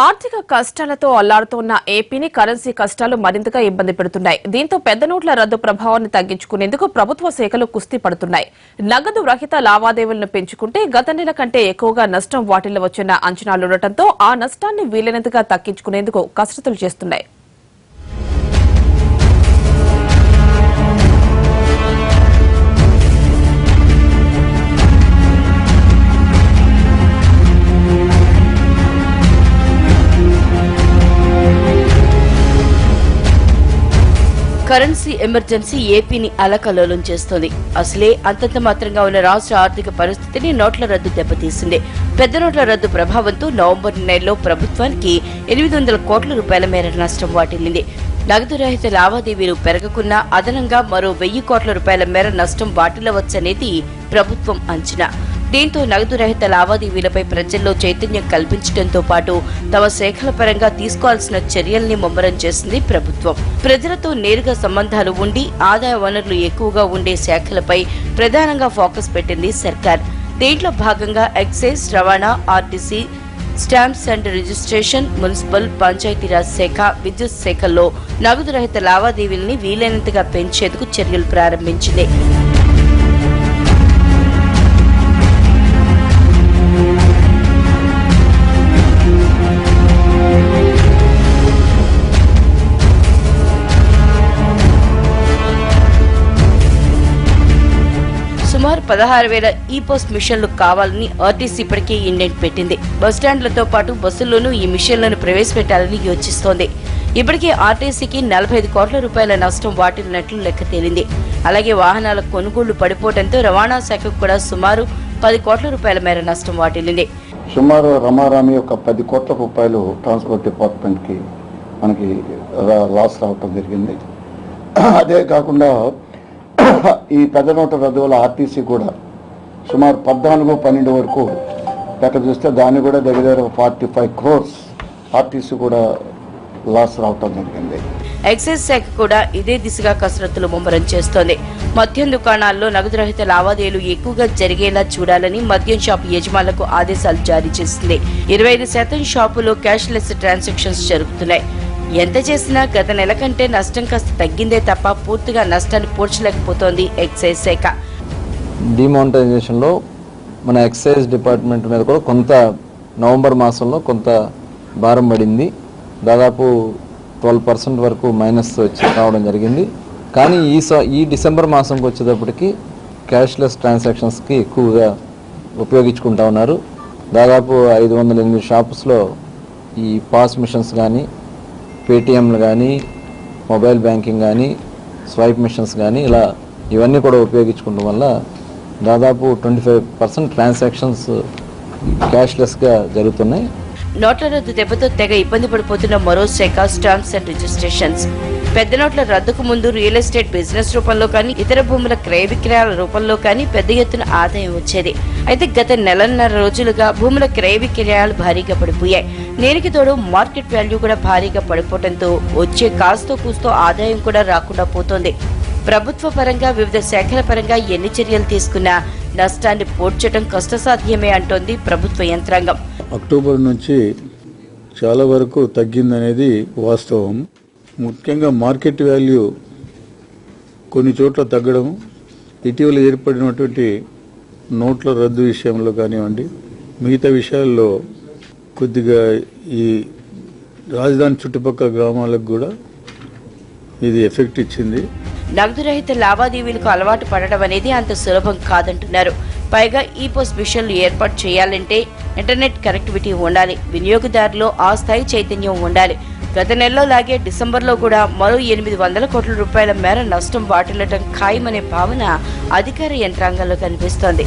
ఆర్థిక కష్టాలతో అల్లాడుతున్న ఏపీని కరెన్సీ కష్టాలు మరింతగా ఇబ్బంది పెడుతున్నాయి. దీంతో పెద్ద నోట్ల రద్దు ప్రభావాన్ని తగ్గించుకునేందుకు ప్రభుత్వ శాఖలు కుస్తీ పడుతున్నాయి. నగదు రహిత లావాదేవీలను పెంచుకుంటే గత నెల కంటే ఎక్కువగా నష్టం వాటిల్లవచ్చన్న అంచనాలుండటంతో ఆ నష్టాన్ని వీలైనంతగా తగ్గించుకునేందుకు కసరత్తులు చేస్తున్నాయి. కరెన్సీ ఎమర్జెన్సీ ఏపీని అలకల్లోలం చేస్తోంది. అసలే అంతంత మాత్రంగా ఉన్న రాష్ట్ర ఆర్థిక పరిస్థితిని నోట్ల రద్దు దెబ్బతీసింది. పెద్ద నోట్ల రద్దు ప్రభావంతో నవంబర్ నెలలో ప్రభుత్వానికి 800 కోట్ల రూపాయల మేర నష్టం వాటిల్లింది. నగదు రహిత లావాదేవీలు పెరగకున్నా అదనంగా మరో 1000 కోట్ల రూపాయల మేర నష్టం వాటిల్లవచ్చనేది ప్రభుత్వం అంచనా. దీంతో నగదు రహిత లావాదేవీలపై ప్రజల్లో చైతన్యం కల్పించడంతో పాటు తమ శాఖల పరంగా తీసుకోవాల్సిన చర్యల్ని ముమ్మరం చేసింది ప్రభుత్వం. ప్రజలతో నేరుగా సంబంధాలు ఉండి ఆదాయ వనరులు ఎక్కువగా ఉండే శాఖలపై ప్రధానంగా ఫోకస్ పెట్టింది సర్కార్. దీంట్లో భాగంగా ఎక్సైజ్, రవాణా, RTC, stamps and registration, municipal, Panchayati Raj శాఖ, విద్యుత్ శాఖల్లో నగదు రహిత లావాదేవీల్ని వీలైనంతగా పెంచేందుకు చర్యలు ప్రారంభించింది. సుమారు 16,000 ఈ-పోస్ట్ మిషన్లు కావాలని ఆర్టీసీ ఇప్పటికే ఇండెంట్ పెట్టింది. బస్టాండ్లతో పాటు బస్సుల్లోనూ ఈ మిషన్లను ప్రవేశపెట్టాలని యోచిస్తోంది. ఇప్పటికే ఆర్టీసీకి 45 కోట్ల రూపాయల నష్టం వాటిల్లినట్లు లెక్క తేలింది. అలాగే వాహనాల కొనుగోళ్లు పడిపోవడంతో రవాణా శాఖకు కూడా సుమారు 10 కోట్ల రూపాయల మేర నష్టం వాటిల్లింది. సుమారు రమారామి ఒక 10 కోట్ల రూపాయలు ట్రాన్స్పోర్ట్ డిపార్ట్మెంట్ కి మనకి లాస్ రావటం జరిగింది. అదే కాకుండా ఈ పెద్ద నోట్ల రద్దు వల్ల ఆర్టీసీ కూడా సుమారు 14-12 వరకు లెక్క చూస్తే దాన్ని కూడా దగ్గర 45 crores ఆర్టీసీ కూడా లాస్ రావటం జరిగింది. ఎక్సైజ్ శాఖ కూడా ఇదే దిశగా కసరత్తులు ముమ్మరం చేస్తోంది. మద్యం దుకాణాల్లో నగదు రహిత లావాదేవీలు ఎక్కువగా జరిగేలా చూడాలని మద్యం షాపు యజమానులకు ఆదేశాలు జారీ చేసింది. 25% షాపులో క్యాష్లెస్ ట్రాన్సాక్షన్స్ జరుగుతున్నాయి. ఎంత చేసినా గత నెల కంటే నష్టం కాస్త తగ్గిందే తప్ప పూర్తిగా నష్టాన్ని పూడ్చలేకపోతోంది ఎక్సైజ్ శాఖ. డిమానిటైజేషన్ లో మన ఎక్సైజ్ డిపార్ట్మెంట్ మీద కూడా కొంత నవంబర్ మాసంలో కొంత భారం పడింది. దాదాపు 12% వరకు మైనస్ వచ్చి రావడం జరిగింది. కానీ ఈ డిసెంబర్ మాసంకి వచ్చేటప్పటికి క్యాష్లెస్ ట్రాన్సాక్షన్స్కి ఎక్కువగా ఉపయోగించుకుంటా ఉన్నారు. దాదాపు 508 షాప్స్లో ఈ పాస్ మిషన్స్ కానీ, పేటిఎంలు కానీ, మొబైల్ బ్యాంకింగ్ కానీ, స్వైప్ మిషన్స్ కానీ ఇలా ఇవన్నీ కూడా ఉపయోగించుకోవడం వల్ల దాదాపు 25% ట్రాన్సాక్షన్స్ క్యాష్లెస్గా జరుగుతున్నాయి. నోట్ల రద్దు దెబ్బతో తెగ ఇబ్బంది పడిపోతున్న మరో శాఖ స్టాంప్స్ అండ్ రిజిస్ట్రేషన్స్. పెద్ద నోట్ల రద్దుకు ముందు రియల్ ఎస్టేట్ బిజినెస్ రూపంలో కానీ, ఇతర భూముల క్రయ విక్రయాల రూపంలో కానీ పెద్ద ఎత్తున ఆదాయం వచ్చేది. అయితే గత నెలన్నర రోజులుగా భూముల క్రయ విక్రయాలు భారీగా పడిపోయాయి. దీనికి తోడు మార్కెట్ వాల్యూ కూడా భారీగా పడిపోవడంతో వచ్చే కాస్తో కూస్తో ఆదాయం కూడా రాకుండా పోతోంది. ప్రభుత్వ పరంగా వివిధ శాఖల పరంగా ఎన్ని చర్యలు తీసుకున్నా నష్టాన్ని పూడ్చడం కష్టసాధ్యమే అంటోంది ప్రభుత్వ యంత్రాంగం. అక్టోబర్ నుంచి చాలా వరకు తగ్గిందనేది వాస్తవం. ముఖ్యంగా మార్కెట్ వాల్యూ కొన్ని చోట్ల తగ్గడం, ఇటీవల ఏర్పడినటువంటి నోట్ల రద్దు విషయంలో కానివ్వండి, మిగతా విషయాల్లో కొద్దిగా ఈ రాజధాని చుట్టుపక్కల గ్రామాలకు కూడా ఇది ఎఫెక్ట్ ఇచ్చింది. నగదు రహిత లావాదేవీలకు అలవాటు పడడం అనేది అంత సులభం కాదంటున్నారు. పైగా ఈ పోస్ట్ మిషన్లు ఏర్పాటు చేయాలంటే ఇంటర్నెట్ కనెక్టివిటీ ఉండాలి, వినియోగదారులో ఆ స్థాయి చైతన్యం ఉండాలి. గత నెలలో లాగే డిసెంబర్లో కూడా మరో 800 కోట్ల రూపాయల మేర నష్టం వాటిల్లటం ఖాయమనే భావన అధికార యంత్రాంగంలో కనిపిస్తోంది.